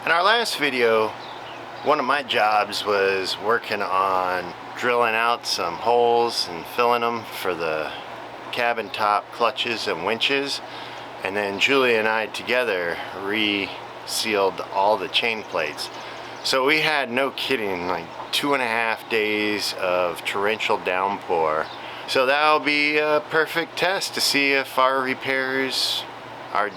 In our last video, one of my jobs was working on drilling out some holes and filling them for the cabin top clutches and winches, and then Julie and I together resealed all the chain plates. So we had, no kidding, like 2.5 days of torrential downpour. So that'll be a perfect test to see if our repairs are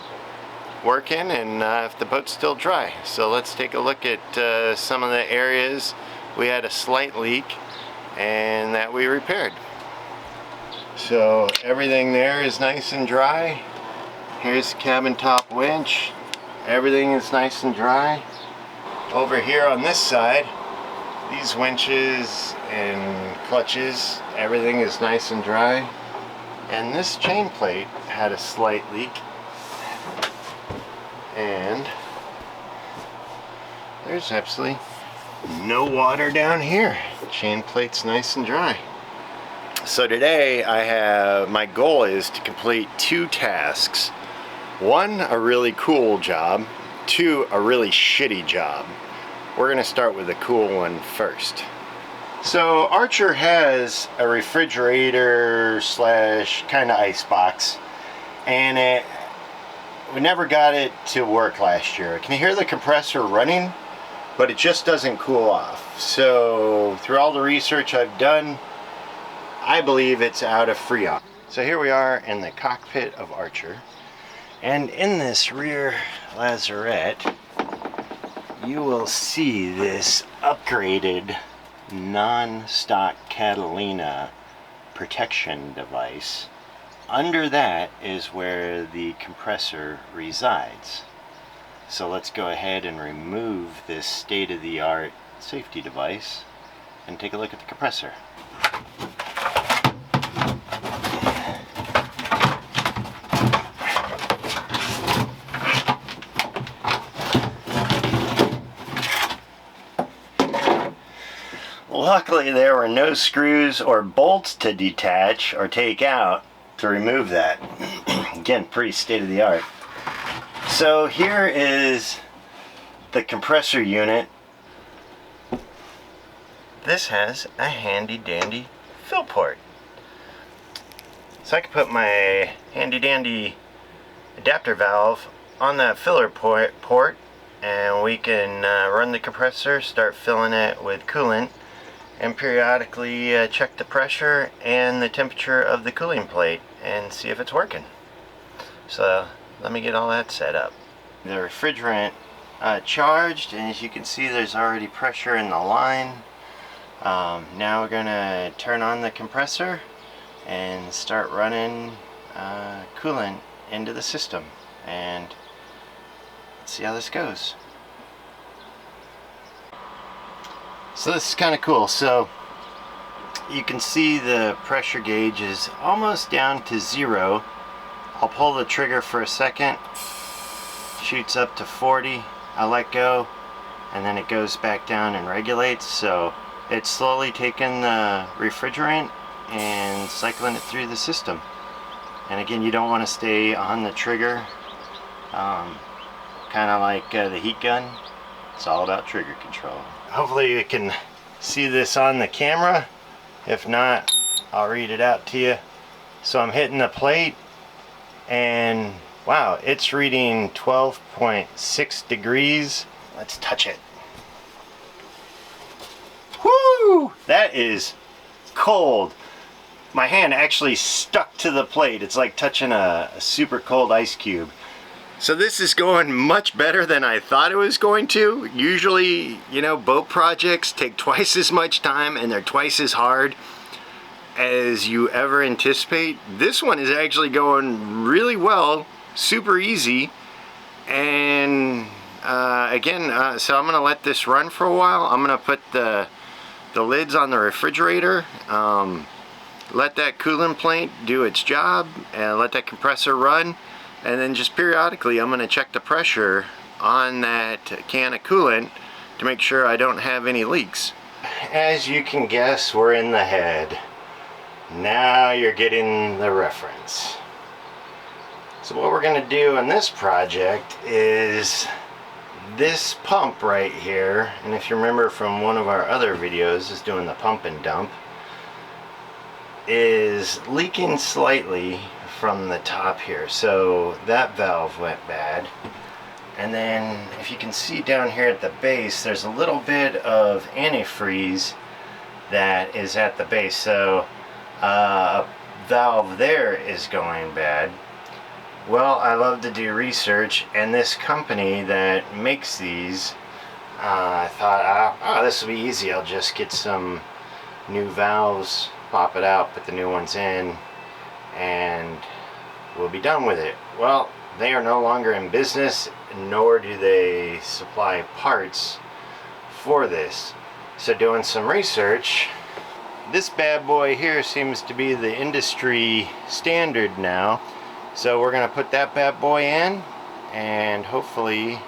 working and if the boat's still dry. So let's take a look at some of the areas we had a slight leak and that we repaired. So everything there is nice and dry. Here's the cabin top winch. Everything is nice and dry. Over here on this side, these winches and clutches, everything is nice and dry. And this chain plate had a slight leak. And there's absolutely no water down here. Chain plate's nice and dry. So today my goal is to complete 2 tasks. 1, a really cool job. 2, a really shitty job. We're gonna start with the cool one first. So Archer has a refrigerator slash kind of ice box, and we never got it to work last year. Can you hear the compressor running? But it just doesn't cool off. So through all the research I've done, I believe it's out of Freon. So here we are in the cockpit of Archer, and in this rear lazarette you will see this upgraded non-stock Catalina protection device. Under that is where the compressor resides. So let's go ahead and remove this state-of-the-art safety device and take a look at the compressor. Luckily there were no screws or bolts to detach or take out to remove that. Again, pretty state-of-the-art. So here is the compressor unit. This has a handy-dandy fill port. So I can put my handy-dandy adapter valve on that filler port, and we can run the compressor, start filling it with coolant, and periodically check the pressure and the temperature of the cooling plate and see if it's working. So let me get all that set up. The refrigerant charged, and as you can see there's already pressure in the line. Now we're gonna turn on the compressor and start running coolant into the system, and let's see how this goes. So this is kind of cool. So you can see the pressure gauge is almost down to 0. I'll pull the trigger for a second, shoots up to 40, I let go, and then it goes back down and regulates. So it's slowly taking the refrigerant and cycling it through the system. And again, you don't want to stay on the trigger, kind of like the heat gun. It's all about trigger control. Hopefully you can see this on the camera. If not, I'll read it out to you. So I'm hitting the plate, and wow, it's reading 12.6 degrees. Let's touch it. Whoo! That is cold. My hand actually stuck to the plate. It's like touching a super cold ice cube. So this is going much better than I thought it was going to. Usually, you know, boat projects take twice as much time and they're twice as hard as you ever anticipate. This one is actually going really well, super easy. And again, so I'm gonna let this run for a while. I'm gonna put the lids on the refrigerator, let that coolant plate do its job, and let that compressor run. And then just periodically I'm going to check the pressure on that can of coolant to make sure I don't have any leaks. As you can guess, we're in the head. Now you're getting the reference. So what we're going to do on this project is this pump right here, and if you remember from one of our other videos, is doing the pump and dump, is leaking slightly from the top here. So that valve went bad. And then if you can see down here at the base, there's a little bit of antifreeze that is at the base. So a valve there is going bad. Well, I love to do research, and this company that makes these, I thought, oh, this will be easy. I'll just get some new valves, pop it out, put the new ones in, and we'll be done with it. Well, they are no longer in business, nor do they supply parts for this. So doing some research, this bad boy here seems to be the industry standard now. So we're going to put that bad boy in, and hopefully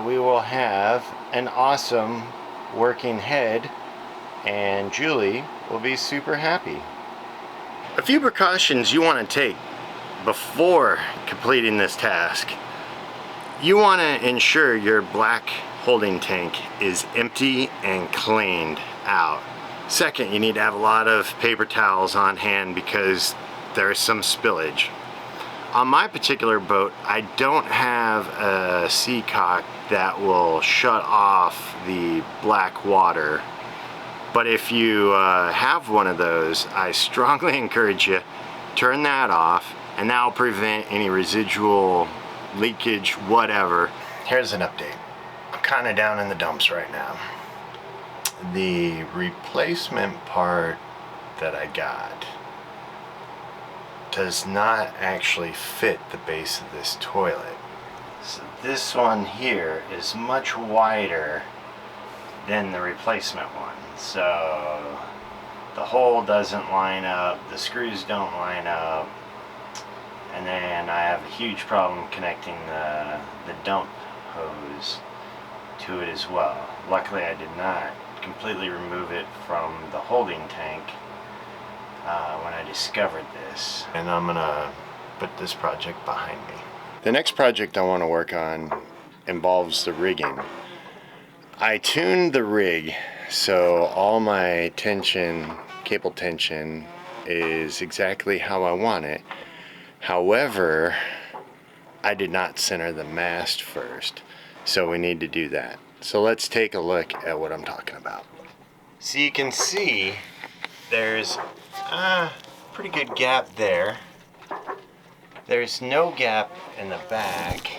we will have an awesome working head, and Julie will be super happy. A few precautions you want to take before completing this task. You want to ensure your black holding tank is empty and cleaned out. Second, you need to have a lot of paper towels on hand because there's some spillage. On my particular boat, I don't have a seacock that will shut off the black water. But if you have one of those, I strongly encourage you, turn that off, and that'll prevent any residual leakage, whatever. Here's an update. I'm kind of down in the dumps right now. The replacement part that I got does not actually fit the base of this toilet. So this one here is much wider than the replacement one. So the hole doesn't line up, the screws don't line up, and then I have a huge problem connecting the dump hose to it as well. Luckily I did not completely remove it from the holding tank when I discovered this. And I'm gonna put this project behind me. The next project I want to work on involves the rigging. I tuned the rig so all my tension, cable tension, is exactly how I want it. However, I did not center the mast first, so we need to do that. So let's take a look at what I'm talking about. So you can see there's a pretty good gap there. There's no gap in the back.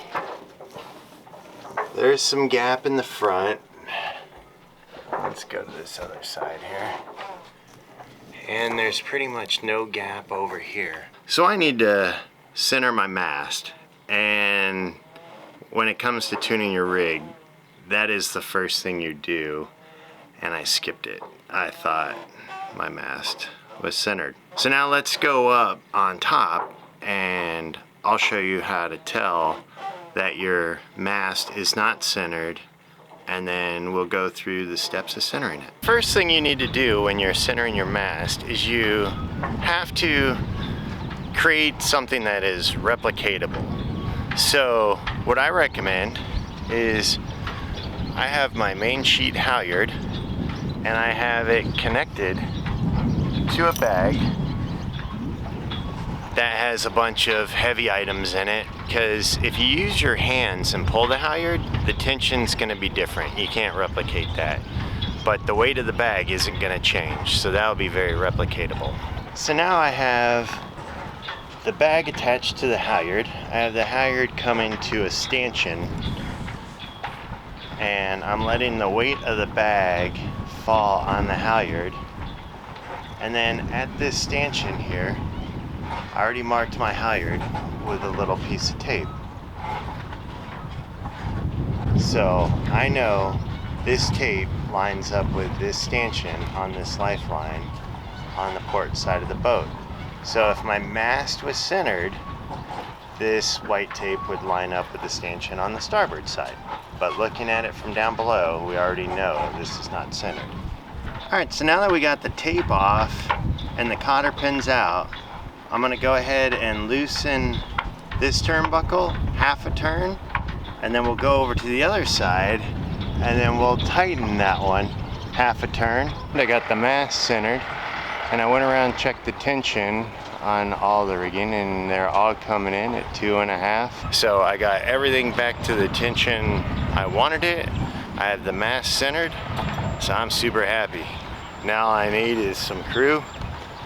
There's some gap in the front. Let's go to this other side here. And there's pretty much no gap over here. So I need to center my mast, and when it comes to tuning your rig, that is the first thing you do, and I skipped it. I thought my mast was centered. So now let's go up on top, and I'll show you how to tell that your mast is not centered, and then we'll go through the steps of centering it. First thing you need to do when you're centering your mast is you have to create something that is replicatable. So what I recommend is I have my main sheet halyard, and I have it connected to a bag that has a bunch of heavy items in it, because if you use your hands and pull the halyard, the tension's going to be different. You can't replicate that. But the weight of the bag isn't going to change, so that'll be very replicatable. So now I have the bag attached to the halyard. I have the halyard coming to a stanchion, and I'm letting the weight of the bag fall on the halyard. And then at this stanchion here, I already marked my halyard with a little piece of tape. So I know this tape lines up with this stanchion on this lifeline on the port side of the boat. So if my mast was centered, this white tape would line up with the stanchion on the starboard side. But looking at it from down below, we already know this is not centered. Alright, so now that we got the tape off and the cotter pins out, I'm going to go ahead and loosen this turnbuckle half a turn, and then we'll go over to the other side, and then we'll tighten that one half a turn. I got the mast centered, and I went around and checked the tension on all the rigging, and they're all coming in at 2.5. So I got everything back to the tension I wanted it. I have the mast centered, so I'm super happy. Now all I need is some crew.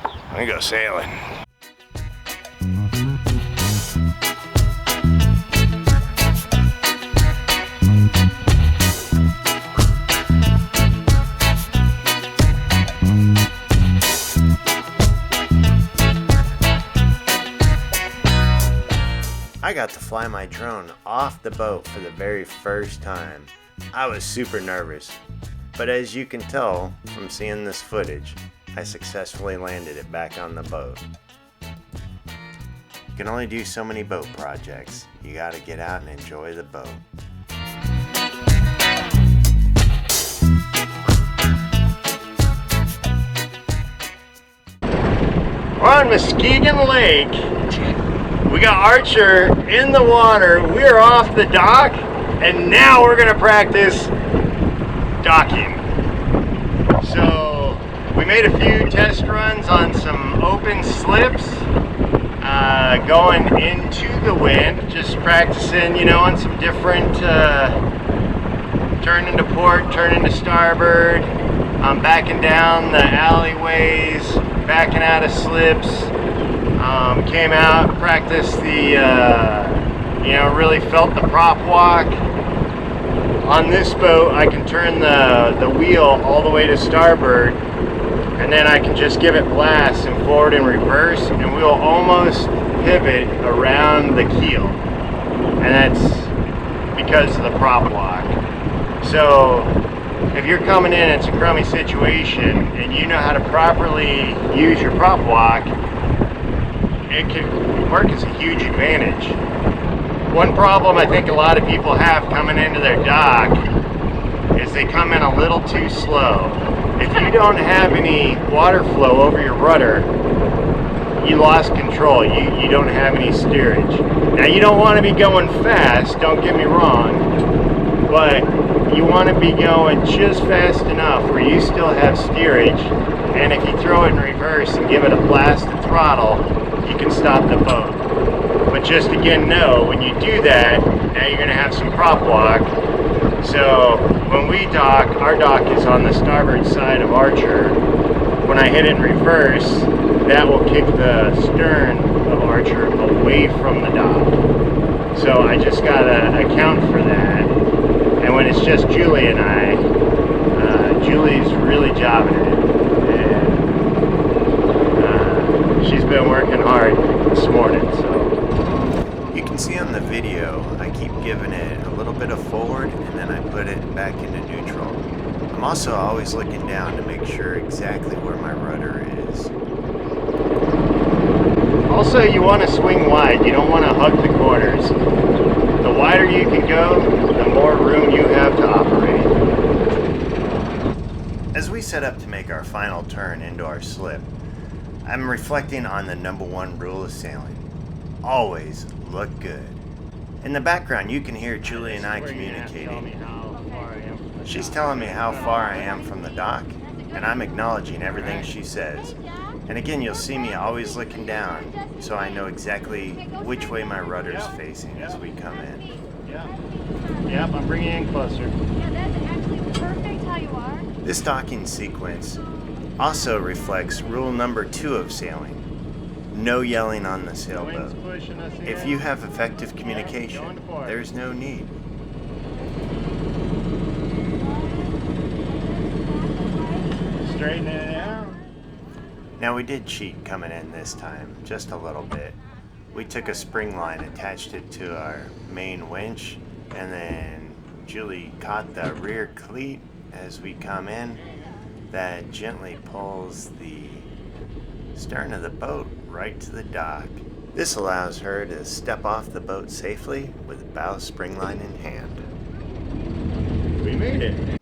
I'm gonna go sailing. I got to fly my drone off the boat for the very first time. I was super nervous, but as you can tell from seeing this footage, I successfully landed it back on the boat. You can only do so many boat projects. You gotta get out and enjoy the boat. We're on Muskegon Lake. We got Archer in the water. We're off the dock, and now we're gonna practice docking. So we made a few test runs on some open slips, going into the wind, just practicing, you know, on some different turn into port, turn into starboard, backing down the alleyways, backing out of slips. Came out, practiced the, you know, really felt the prop walk. On this boat, I can turn the wheel all the way to starboard, and then I can just give it blasts and forward and reverse, and we'll almost pivot around the keel. And that's because of the prop walk. So if you're coming in, it's a crummy situation, and you know how to properly use your prop walk, it can work as a huge advantage. One problem I think a lot of people have coming into their dock is they come in a little too slow. If you don't have any water flow over your rudder, you lost control. You don't have any steerage. Now you don't want to be going fast, don't get me wrong, but you want to be going just fast enough where you still have steerage, and if you throw it in reverse and give it a blast of throttle, you can stop the boat. But just again, know when you do that, now you're going to have some prop walk. So when we dock, our dock is on the starboard side of Archer. When I hit it in reverse, that will kick the stern of Archer away from the dock. So I just got to account for that. And when it's just Julie and I, Julie's really jobbing it. She's been working hard this morning, so. You can see on the video, I keep giving it a little bit of forward and then I put it back into neutral. I'm also always looking down to make sure exactly where my rudder is. Also, you want to swing wide. You don't want to hug the corners. The wider you can go, the more room you have to operate. As we set up to make our final turn into our slip, I'm reflecting on the #1 rule of sailing. Always look good. In the background, you can hear Julie and I communicating. She's telling me how far I am from the dock, and I'm acknowledging everything she says. And again, you'll see me always looking down, so I know exactly which way my rudder's facing as we come in. Yep, I'm bringing you in closer. Yeah, that's actually perfect how you are. This docking sequence also reflects rule #2 of sailing. No yelling on the sailboat. If you have effective communication, there's no need. Straighten it out. Now we did cheat coming in this time, just a little bit. We took a spring line, attached it to our main winch, and then Julie caught the rear cleat as we come in. That gently pulls the stern of the boat right to the dock. This allows her to step off the boat safely with the bow spring line in hand. We made it.